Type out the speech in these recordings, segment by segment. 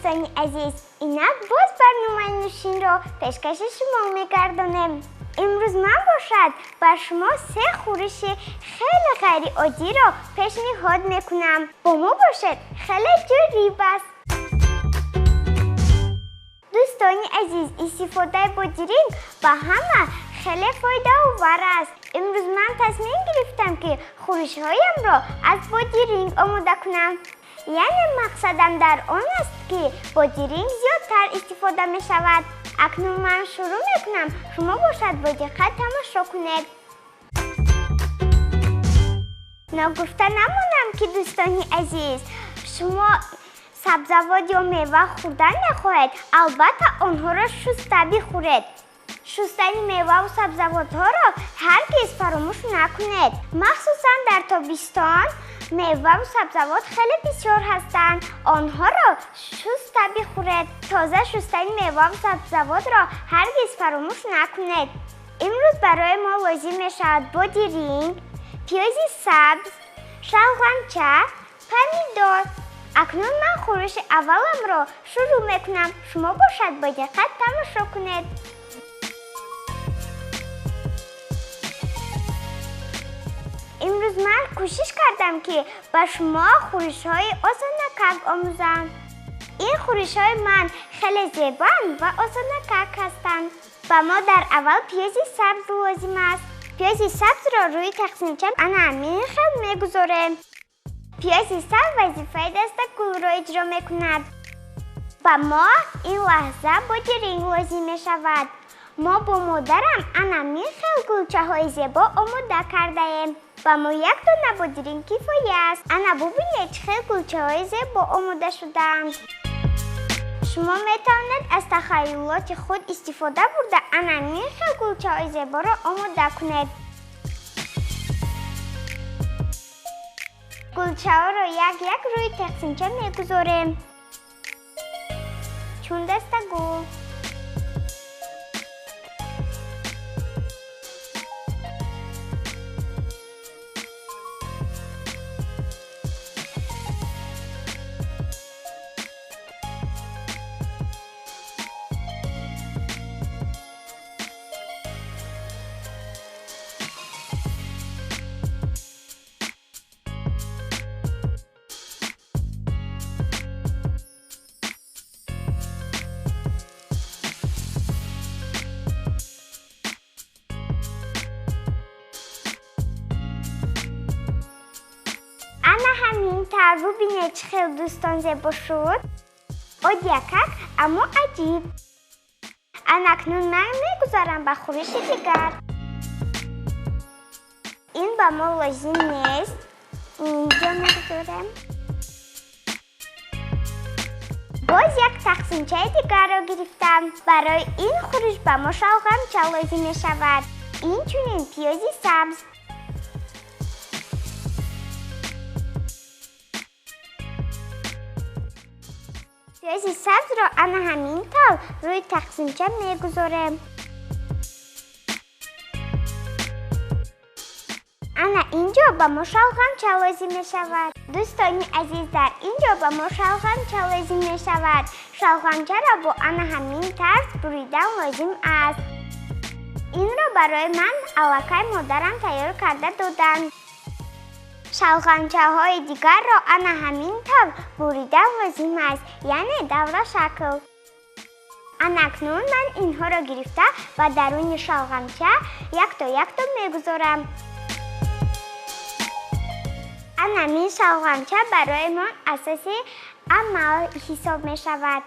دوستان عزیز، اینک باز برنامه نوشین را پیشکش شما می‌گردانم. امروز من باشد بر شما 3 خورش خیلی غیر عادی را پیشنهاد میکنم. با ما باشد، خیلی جالب است. دوستان عزیز، استفاده با درینگ با همه خیلی فایده آور است. امروز من تصمیم گرفتم که خورش هایم را از با درینگ آماده کنم. یعنی مقصدم در آن است که با درینگ زیادتر استفاده می شود. اکنون من شروع می کنم. شما باشد با دقت تماشا کنید. نگفته نمانم که دوستان عزیز، شما سبزیجات یا میوه خوردن میخواهید، البته آنها را شسته بخورید. شستن میوه و سبزیجات ها را هرگز فراموش نکنید. مخصوصا در تابستان میوه و سبزیجات خیلی بسیار هستند. آنها را شسته بخورید. تازه شستن میوه و سبزیجات را هرگز فراموش نکنید. امروز برای ما لازم می شود با درینگ، پیاز سبز، شلغمچه، پمیدور. اکنون من خورش اولم را شروع می کنم. شما باشد با دقت تماشا کنید. امروز من کوشش کردم که به شما خورش‌های آسان‌کک آموزم. این خورش‌های من خیلی زیبان و آسان‌کک هستند. و ما در اول پیاز سبز لازم است. پیاز سبز را روی تقسیمچه همین خیلی میگذاریم. پیاز سبز وظیفه دست گل را اجرا میکند. و ما این لحظه با درینگ لازم می شود. ما با مادرم همین خیلی گلچه های زیبا آماده کرده ایم. و ما یک دانه با درینگ کفایه است. انا ببینید خیلی گلچه های زیبا آماده شدند. شما می توانید از تخیلات خود استفاده برده همین خیلی گلچه های زیبا را آماده کنید. گلچه ها را یک یک روی تقسیمچه می گذاریم. چون دسته گل. همینطور ببینید خیلی دوستان زیبا شد. عادی‌کک اما عجیب. اکنون من میگذارم به خورش دیگر. این به ما لازم نیست. اینجا میگذارم. باز یک تقسیمچه دیگر را گرفتم. برای این خورش به ما شلغمچه لازم می شود. این چنین پیاز سبز. پیاز سبز را همینطور روی تقسیمچه میگذارم. اینجا به ما شلغمچه لازم می شود. دوستان عزیز، در اینجا به ما شلغمچه لازم می شود. شلغمچه را با همین طرز بریدن لازم است. این را برای من الکی مادرم تیار کرده دادند. شلغمچه های دیگر را همینطور بریدن لازم است، یعنی دور شکل. اکنون من اینها را گرفته و درون شلغمچه یک تا میگذارم. این شلغمچه برای ما اساسی عمل حساب می شود.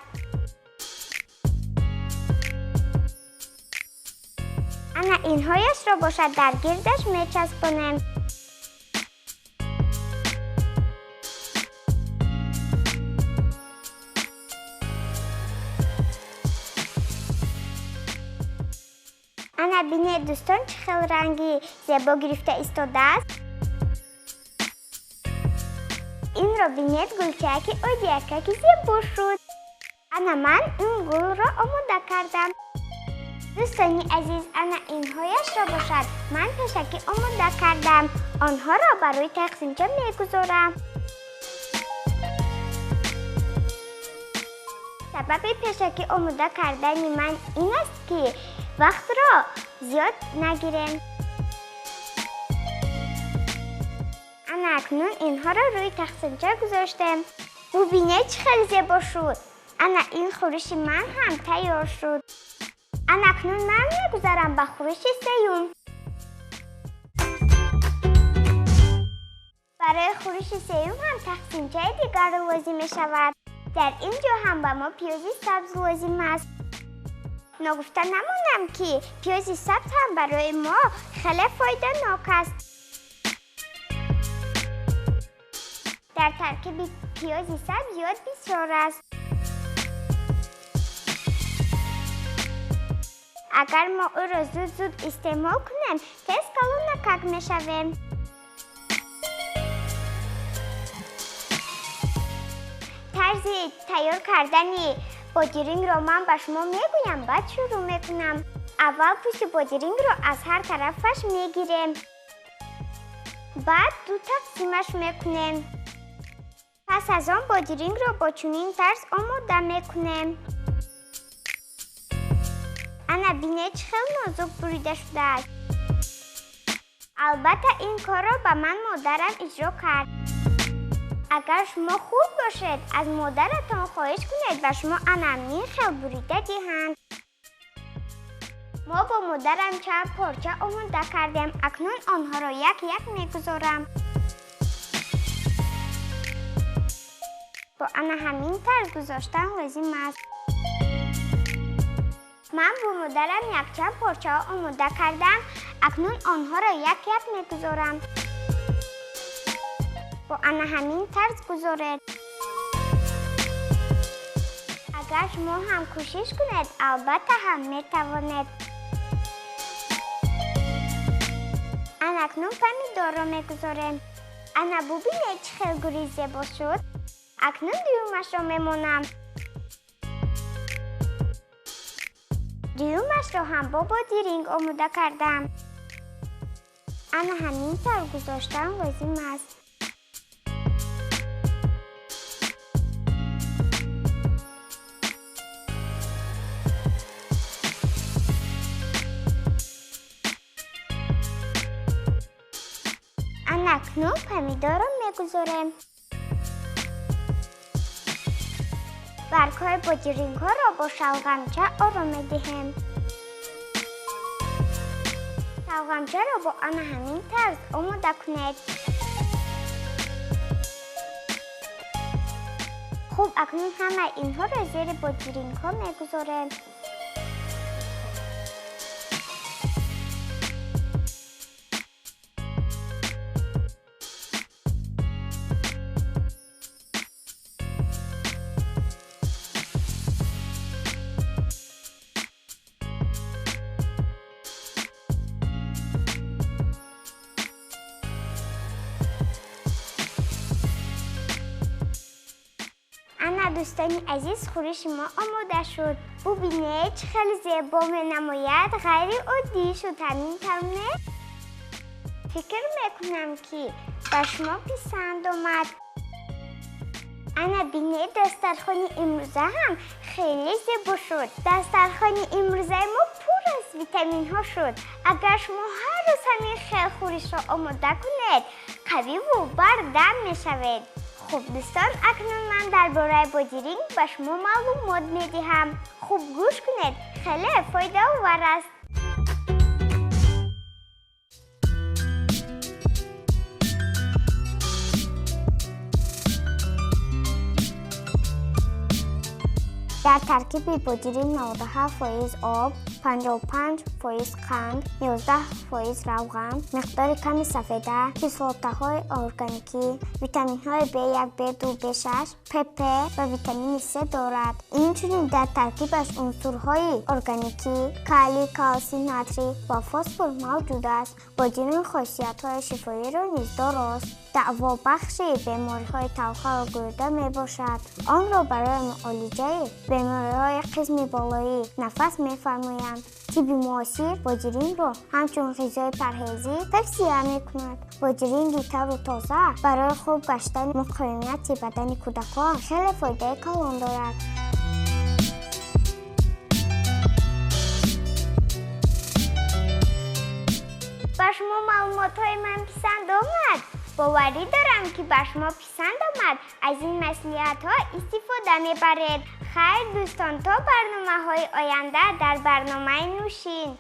اینهایش را باشد در گردش می چسبانم. بینید دوستان چه خیلی رنگی زیبا گرفته ایستاده است. این را بینید گلچه که عادی‌کک زیبا شد. من این گل را آماده کردم. دوستان عزیز، اینهایش را باشد من پیشکی آماده کردم. آنها را برای تقسیمچه میگذارم. سبب پیشکی آماده کردن من این است که وقت را زیاد نگیرم. انا اکنون اینها را روی تخت گذاشتم. ببینید چه خیلی زیبا شد. انا این خورش من هم تیار شد. انا اکنون من میگذارم به خورش سیوم. برای خورش سیوم هم تقسیمچه دیگر لازم می شود. در اینجا هم به ما پیاز سبز لازم است. نگفته نمونم که پیاز سبز هم برای ما خیلی فایده ناک است. در ترکیب پیاز سبز یاد بسیار است. اگر ما او را زود استعمال کنیم تیز کلون نکک می شویم. طرز تیار کردن بادرنگ را من به شما میگویم. بعد شروع میکنم. اول پوست بادرنگ را از هر طرفش میگیریم. بعد دو تقسیمش میکنیم. پس از آن بادرنگ را با چنین طرز آماده میکنیم. انا بینید خیلی نازک بریده شده است. البته این کار را به من مادرم اجرا کرد. اگر شما خوب باشید از مادرتان خواهش کنید به شما انمی خیلی بریده دهند. ما با مادرم 4 پارچه آماده کردیم. اکنون آنها را یک یک میگذارم. با انا همین طرز گذاشتن لازم است. من با مادرم 1 پارچه آماده کردم. اکنون آنها را یک یک میگذارم. با انا همین طرز گذارید. اگر شما هم کوشش کنید البته هم میتوانید. انا اکنون پمیدور را میگذاریم. انا ببینید چه خیلی گری زیبا شد. اکنون دیومش را میمونم. دیومش را هم با بادرنگ آماده کردم. انا همین طرز گذاشتن لازم است. انا اکنون پمیدور را میگذاریم. برگ‌های بادرنگ ها را با شلغمچه آرام می‌دهیم. شلغمچه را با آن همین طرز آماده کنید. خوب اکنون همه اینها را زیر بادرنگ ها می‌گذاریم. انا دوستانی عزیز خورش ما آماده شد. ببینید چه خیلی زیبا می‌نماید. غیر عادی شد همین طعمه. فکر میکنم که به شما پسند آمد. انا بینید دسترخوان امروزه هم خیلی زیبا شد. دسترخوان امروزه ما پر از ویتامین ها شد. اگر شما هر روز همین خیلی خورش را آماده کنید قوی و بردم میشوید. خوب دوستان اکنون من درباره بادرنگ به شما معلومات میدهم. خوب گوش کنید. خیلی فایده آور است. در ترکیب بادرنگ 97% آب، 55% قند، 11% روغن، مقدار کمی سفیده، کیسلوته‌های ارگانیکی، ویتامین‌های B1، B2، B6، PP و ویتامین C دارد. اینچنین در ترکیبش عنصرهای ارگانیکی، کالی، کلسیم، ناتری و فسفر موجود است. بادرنگ خاصیت‌های شفایی را نیز دارد. دوا بخش بیماری‌های تلخ و گرده میباشد. آن را برای معالجه بیماری‌های قسم بالایی نفس می‌فرمایند. طب معاصر بادرنگ را همچون غذای پرهیزی توصیه می‌کند. بادرنگ تر و تازه برای خوب گشتن مقاومت بدن کودکان خیلی فایده کلان دارد. معلومات‌های من پسند آمد. باوری دارم که به شما پسند آمد. از این مصلحت‌ها استفاده می‌برید. خیر دوستان، تا برنامه‌های آینده در برنامه نوشین.